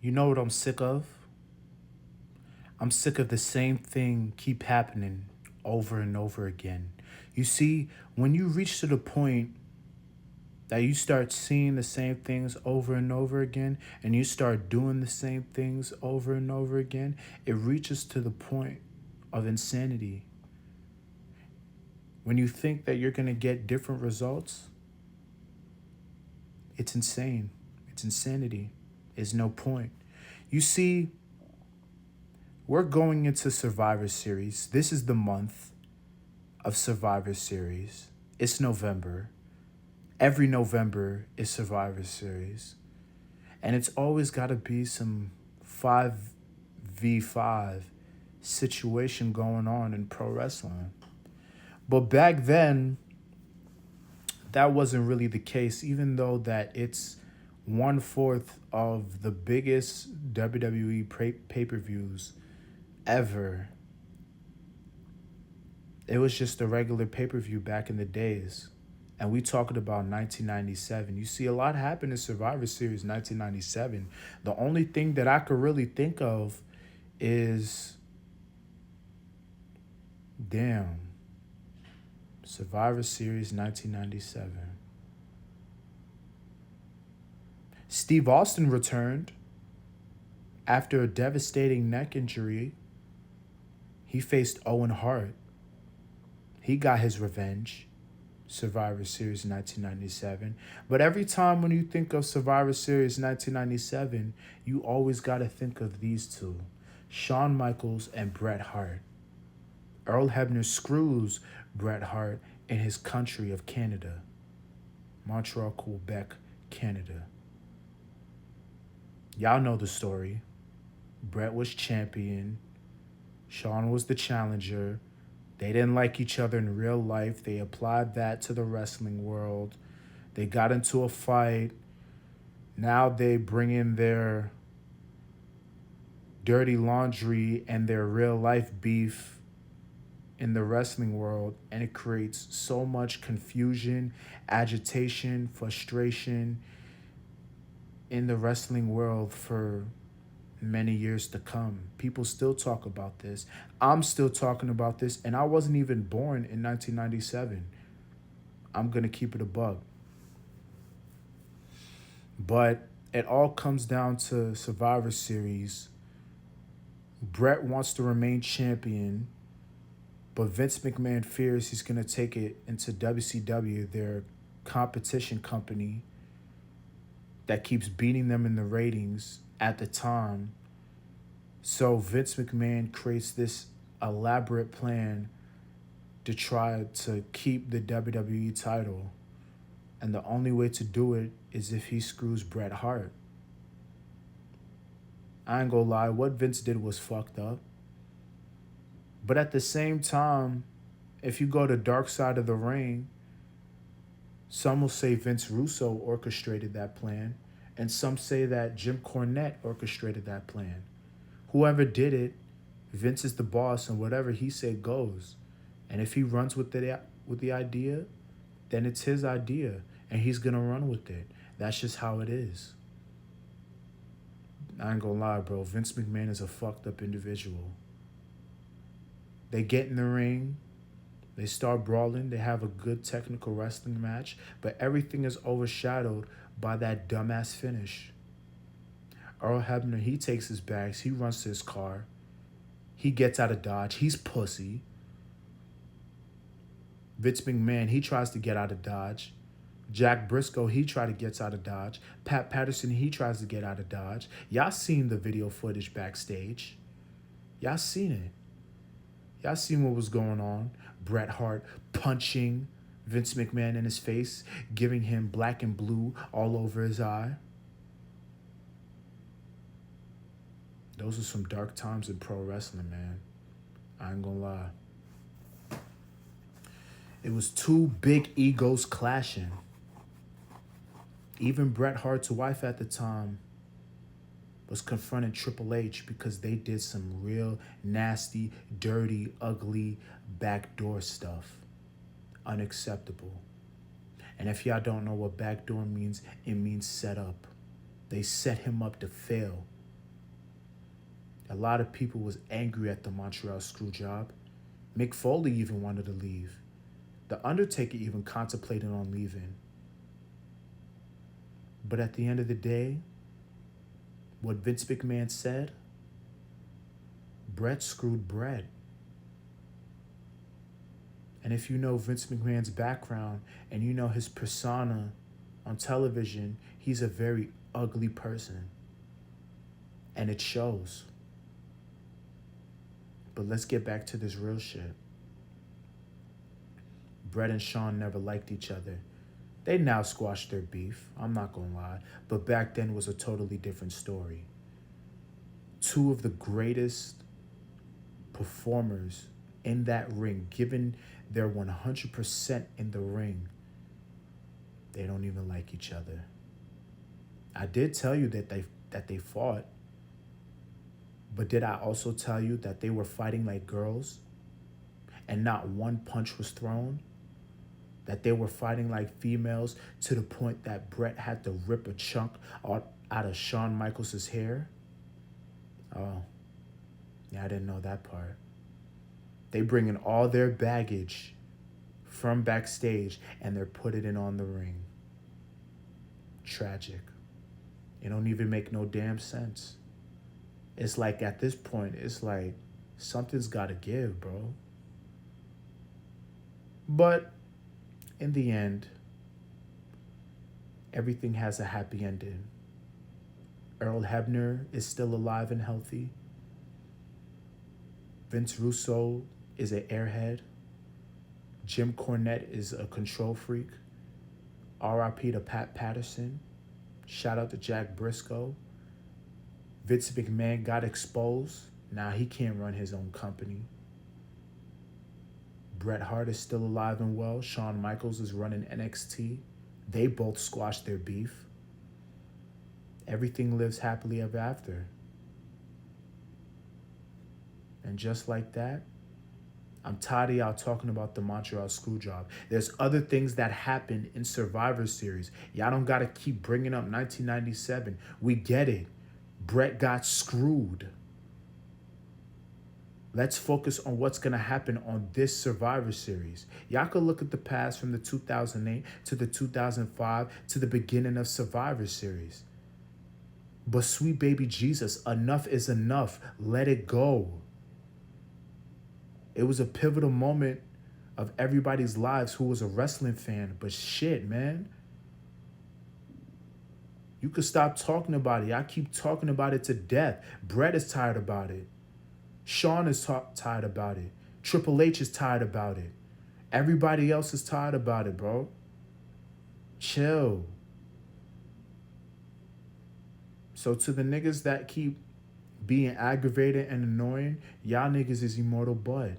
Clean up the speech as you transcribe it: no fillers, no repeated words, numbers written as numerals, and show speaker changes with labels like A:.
A: You know what I'm sick of? I'm sick of the same thing keep happening over and over again. You see, when you reach to the point that you start seeing the same things over and over again and you start doing the same things over and over again, it reaches to the point of insanity. When you think that you're going to get different results, it's insane. It's insanity. It's no point. You see, we're going into Survivor Series. This is the month of Survivor Series. It's November. Every November is Survivor Series. And it's always got to be some 5v5 situation going on in pro wrestling. But back then, that wasn't really the case, even though that it's 1/4 of the biggest WWE pay-per-views ever. It was just a regular pay-per-view back in the days. And we talking about 1997. You see, a lot happened in Survivor Series 1997. The only thing that I could really think of is, damn, Survivor Series 1997. Steve Austin returned after a devastating neck injury. He faced Owen Hart. He got his revenge. Survivor Series 1997. But every time when you think of Survivor Series 1997, you always got to think of these two, Shawn Michaels and Bret Hart. Earl Hebner screws Bret Hart in his country of Canada, Montreal, Quebec, Canada. Y'all know the story. Bret was champion. Shawn was the challenger. They didn't like each other in real life. They applied that to the wrestling world. They got into a fight. Now they bring in their dirty laundry and their real life beef in the wrestling world, and it creates so much confusion, agitation, frustration in the wrestling world for many years to come. People still talk about this. I'm still talking about this, and I wasn't even born in 1997. I'm going to keep it a bug. But it all comes down to Survivor Series. Bret wants to remain champion, but Vince McMahon fears he's going to take it into WCW, their competition company that keeps beating them in the ratings at the time. So Vince McMahon creates this elaborate plan to try to keep the WWE title. And the only way to do it is if he screws Bret Hart. I ain't gonna lie, what Vince did was fucked up. But at the same time, if you go to Dark Side of the Ring, some will say Vince Russo orchestrated that plan, and some say that Jim Cornette orchestrated that plan. Whoever did it, Vince is the boss, and whatever he said goes. And if he runs with the idea, then it's his idea, and he's gonna run with it. That's just how it is. I ain't gonna lie, bro. Vince McMahon is a fucked up individual. They get in the ring, they start brawling, they have a good technical wrestling match, but everything is overshadowed by that dumbass finish. Earl Hebner, he takes his bags, he runs to his car, he gets out of Dodge, he's pussy. Vince McMahon, he tries to get out of Dodge. Jack Briscoe, he tried to get out of Dodge. Pat Patterson, he tries to get out of Dodge. Y'all seen the video footage backstage. Y'all seen it. Y'all seen what was going on. Bret Hart punching Vince McMahon in his face, giving him black and blue all over his eye. Those are some dark times in pro wrestling, man. I ain't gonna lie. It was two big egos clashing. Even Bret Hart's wife at the time was confronting Triple H because they did some real nasty, dirty, ugly, backdoor stuff. Unacceptable. And if y'all don't know what backdoor means, it means set up. They set him up to fail. A lot of people was angry at the Montreal Screwjob. Mick Foley even wanted to leave. The Undertaker even contemplated on leaving. But at the end of the day, what Vince McMahon said, Bret screwed Bret. And if you know Vince McMahon's background and you know his persona on television, he's a very ugly person. And it shows. But let's get back to this real shit. Bret and Shawn never liked each other. They now squashed their beef, I'm not gonna lie, but back then was a totally different story. Two of the greatest performers in that ring, given their 100% in the ring, they don't even like each other. I did tell you that they fought, but did I also tell you that they were fighting like girls and not one punch was thrown? That they were fighting like females to the point that Bret had to rip a chunk out of Shawn Michaels' hair? Oh, yeah, I didn't know that part. They bring in all their baggage from backstage and they're putting it on the ring. Tragic. It don't even make no damn sense. It's like at this point, it's like something's got to give, bro. But in the end, everything has a happy ending. Earl Hebner is still alive and healthy. Vince Russo is an airhead. Jim Cornette is a control freak. R.I.P. to Pat Patterson. Shout out to Jack Briscoe. Vince McMahon got exposed. Now he can't run his own company. Bret Hart is still alive and well. Shawn Michaels is running NXT. They both squashed their beef. Everything lives happily ever after. And just like that, I'm tired of y'all talking about the Montreal Screwjob. There's other things that happened in Survivor Series. Y'all don't got to keep bringing up 1997. We get it. Bret got screwed. Let's focus on what's going to happen on this Survivor Series. Y'all could look at the past from the 2008 to the 2005 to the beginning of Survivor Series. But sweet baby Jesus, enough is enough. Let it go. It was a pivotal moment of everybody's lives who was a wrestling fan. But shit, man. You could stop talking about it. I keep talking about it to death. Bret is tired about it. Shawn is tired about it. Triple H is tired about it. Everybody else is tired about it, bro. Chill. So to the niggas that keep being aggravated and annoying, y'all niggas is immortal bud.